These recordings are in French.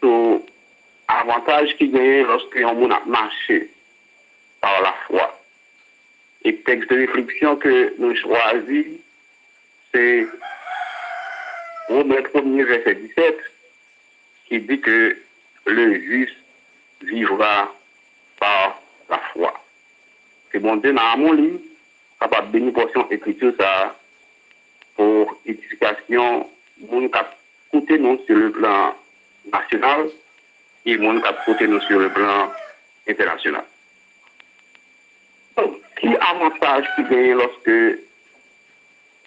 sur l'avantage qui gagne lorsque on a marché par la foi. Et le texte de réflexion que nous choisissons, c'est Romains 1er, verset 17, qui dit que le juste vivra par la foi. C'est bon Dieu dans mon livre, capable de bénir portion écriture ça pour édification, monde qui côté nous sur le plan national et monde qui côté nous sur le plan international. Donc, qui avantage qui gagne lorsque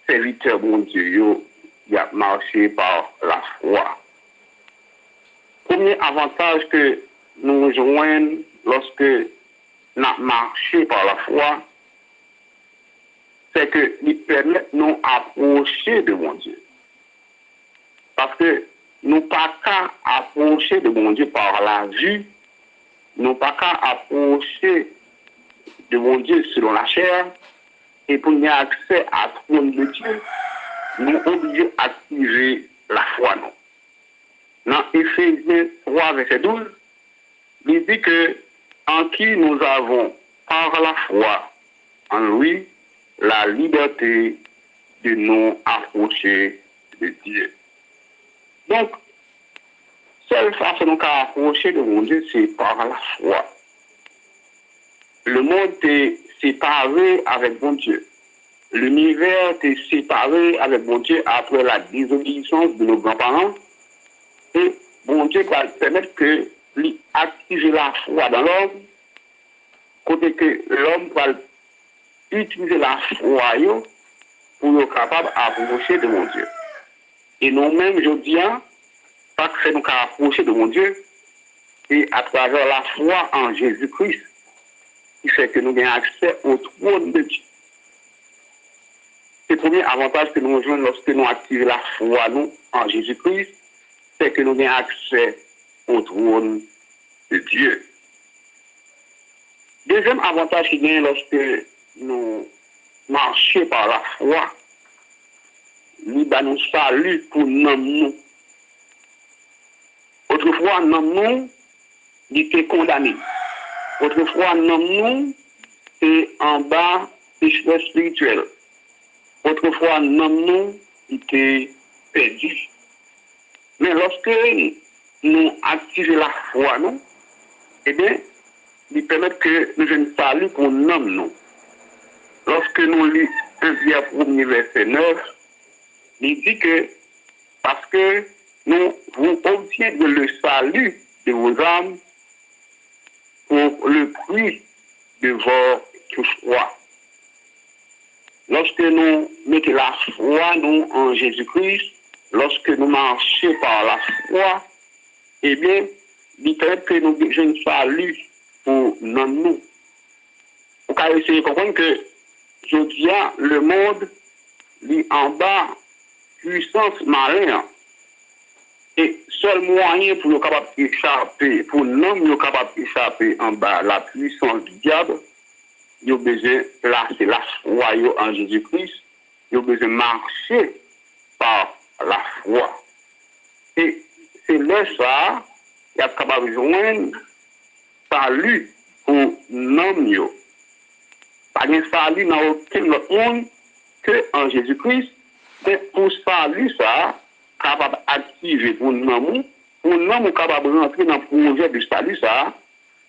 serviteur bon Dieu il a marché par la foi? Premier avantage que nous joignons lorsque nous avons marché par la foi, c'est que il permet de nous approcher de mon Dieu. Parce que nous pas qu'à approcher de mon Dieu par la vue, nous pas qu'à approcher de mon Dieu selon la chair, et pour y avoir accès à la trône de Dieu, nous sommes obligés d'activer la foi. Dans Éphésiens 3, verset 12, il dit que en qui nous avons par la foi en lui la liberté de nous approcher de Dieu. Donc, seule façon de nous approcher de mon Dieu, c'est par la foi. Le monde est séparé avec mon Dieu. L'univers est séparé avec mon Dieu après la désobéissance de nos grands-parents. Et mon Dieu va permettre que lui activer la foi dans l'homme, côté que l'homme va utiliser la foi pour être capable d'approcher de mon Dieu. Et nous-mêmes, je dis, parce que nous approcher de mon Dieu, et à travers la foi en Jésus-Christ, qui fait que nous avons accès au trône de Dieu. C'est le premier avantage que nous jouons lorsque nous activons la foi nous, en Jésus-Christ, c'est que nous avons accès au trône de Dieu. Deuxième avantage qui vient lorsque nous marchons par la foi, nous nous salut pour nous. Autrefois, nous, il était condamné. Autrefois, nous, c'est en bas péché spirituel. Autrefois, nous, il était perdu. Mais lorsque nous activons la foi, nous, eh bien, il permet que nous ayons salut pour nous. Lorsque nous lisons 1 Pierre 1er, verset 9, il dit que parce que nous vous obtiendrez le salut de vos âmes pour le prix de votre foi. Lorsque nous mettons la foi nous en Jésus-Christ, lorsque nous marchons par la foi, eh bien, il permet que nous ayons un salut pour nous. Vous pouvez essayer de comprendre que je dis le monde est en bas puissance malin. Et seul moyen pour nous capable d'échapper, pour nous capable d'échapper en bas la puissance du diable, nous avons besoin de placer la foi en Jésus-Christ, nous avons besoin de marcher par la foi. Et c'est là ça, il y a capable de joindre salut pour nous. Pas de salut dans aucun autre monde que en Jésus-Christ, mais pour salut ça, capable d'activer pour nous capable de rentrer dans le projet du salut ça,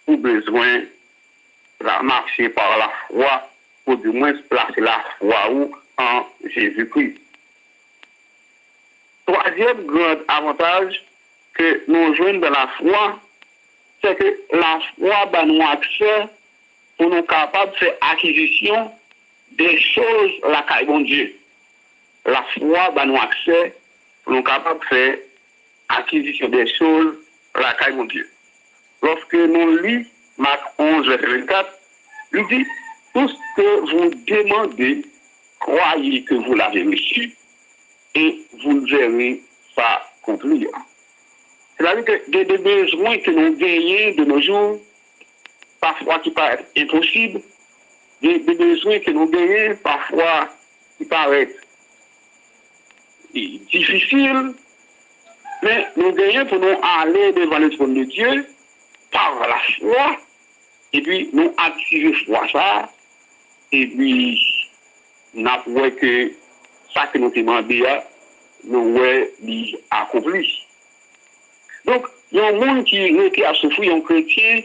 pour besoin de marcher par la foi, pour du moins placer la foi en Jésus-Christ. Troisième grand avantage que nous jouons dans la foi, c'est que la foi va nous accès pour nous capables de faire acquisition des choses la caille bon Dieu. La foi va nous accès pour nous capables de faire acquisition des choses la caille mon Dieu. Lorsque nous lisons Marc 11, verset 24, il dit, tout ce que vous demandez, croyez que vous l'avez reçu et vous verrez ça accomplir. C'est-à-dire que des besoins que nous gagnons de nos jours, parfois qui paraissent impossibles, des besoins que nous gagnons, parfois qui paraissent difficiles, Mais nous gagnons pour nous aller devant le trône de Dieu par la foi, et puis nous activer foi ça, et puis nous avons que ça que nous demandons, nous avons accompli. Donc, il y a un monde qui était à souffrir, un chrétien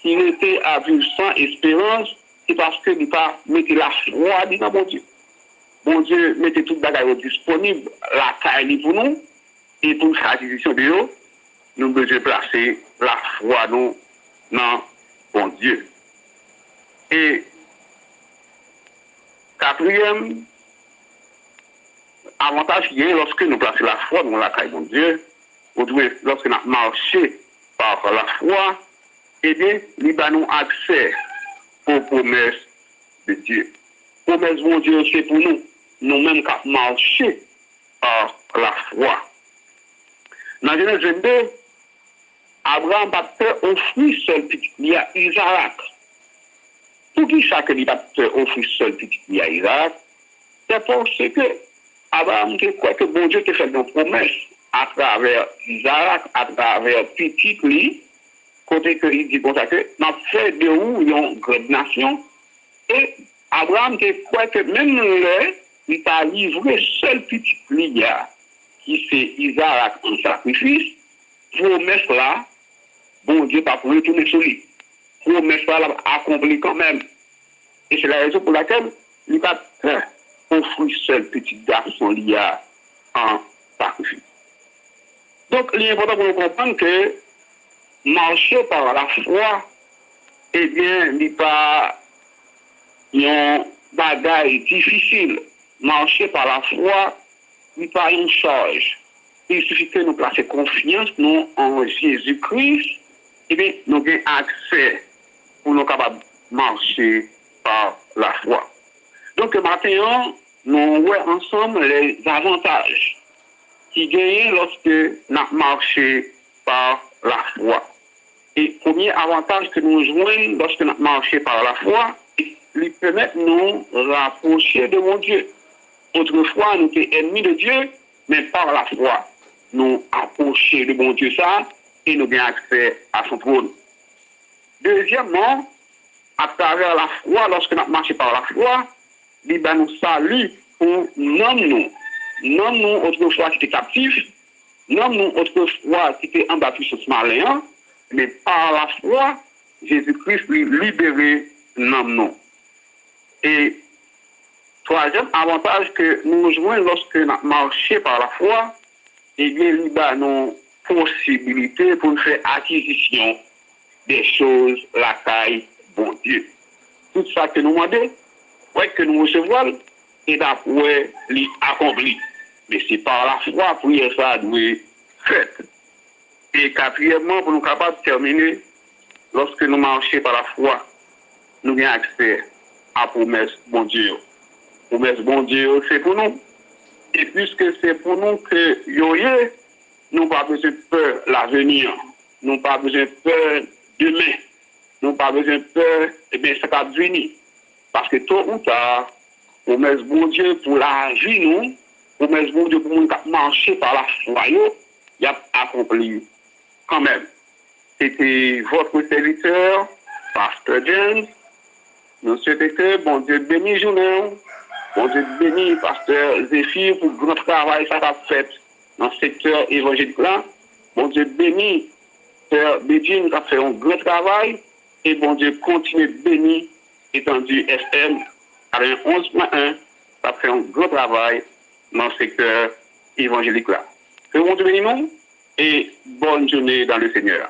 qui était à vivre sans espérance, c'est parce que il pas mettre la foi dans mon Dieu. Bon Dieu mettez tout le bagage disponible, la caille pour nous, et pour la satisfaction de nous, nous devons placer la foi nous dans bon Dieu. Et quatrième avantage qui est lorsque nous plaçons la foi dans la caille bon Dieu, lorsque nous marchons par la foi, eh bien, nous avons accès aux promesses de Dieu. Promesses bon Dieu, c'est pour nous, nous-mêmes qui marchons par la foi. Dans Genèse 22, Abraham a offert seul petit à Isaac. Pour qui ça que il a offert seul petit à Isaac? C'est parce que Abraham croit que bon Dieu te fait une promesse à travers Isaac, à travers petit lui, côté que il dit comme ça que n'a fait de où une grande nation. Et Abraham croit que même là, il t'a livré seul petit lui qui fait Isaac en sacrifice, promesse là, bon Dieu pas pour retourner sur lui. Promesse là accompli quand même. Et c'est la raison pour laquelle il va offrir seul petit garçon lié en sacrifice. Donc, il est important pour nous comprendre que marcher par la foi, eh bien, il n'est pas un bagage difficile. Marcher par la foi, il n'est pas une charge. Il suffit que nous placer confiance nous en Jésus-Christ, et bien, nous avons accès pour nous capables de marcher par la foi. Donc, maintenant, nous voyons ensemble les avantages qui gagnent lorsque nous marchons par la foi. Et le premier avantage que nous jouons lorsque nous marchons par la foi, il permet de nous rapprocher de mon Dieu. Autrefois, nous étions ennemis de Dieu, mais par la foi, nous approchons de mon Dieu ça et nous avons accès à son trône. Deuxièmement, à travers la foi, lorsque nous marchons par la foi, il nous salue pour nous. Nous, autrefois, qui étaient captifs, nous, autrefois, qui étaient en bas puissance malin, mais par la foi, Jésus-Christ lui libéré nous. Et troisième avantage que nous jouons lorsque nous marchons par la foi, eh bien, il y a une possibilité pour nous faire acquisition des choses, la taille, bon Dieu. Tout ça que nous demandons, ouais, que nous recevons, et d'après l'accompli. Mais c'est par la foi, prière ça doit être faite. Et quatrièmement, pour nous capables de terminer, lorsque nous marchons par la foi, nous avons accès à la promesse bon Dieu. La promesse bon Dieu, c'est pour nous. Et puisque c'est pour nous que nous n'avons pas besoin de peur l'avenir, nous n'avons pas besoin de peur demain, nous n'avons pas besoin de peur, eh bien, ça va venir. Parce que tôt ou tard, promesse bon Dieu pour la vie, nous, promesse bon Dieu pour nous marcher par la foi, il a accompli quand même. C'était votre serviteur, Pasteur James. Nous souhaitons que bon Dieu bénisse journée. Bon Dieu bénisse Pasteur Zéphir pour le grand travail que ça a fait dans le secteur évangélique là. Bon Dieu bénisse Père Bédine qui a fait un grand travail. Et bon Dieu continue de bénir étendu FM avec 11.1 qui a fait un grand travail dans le secteur évangélique là. Que bon Dieu bénisse nous et bonne journée dans le Seigneur.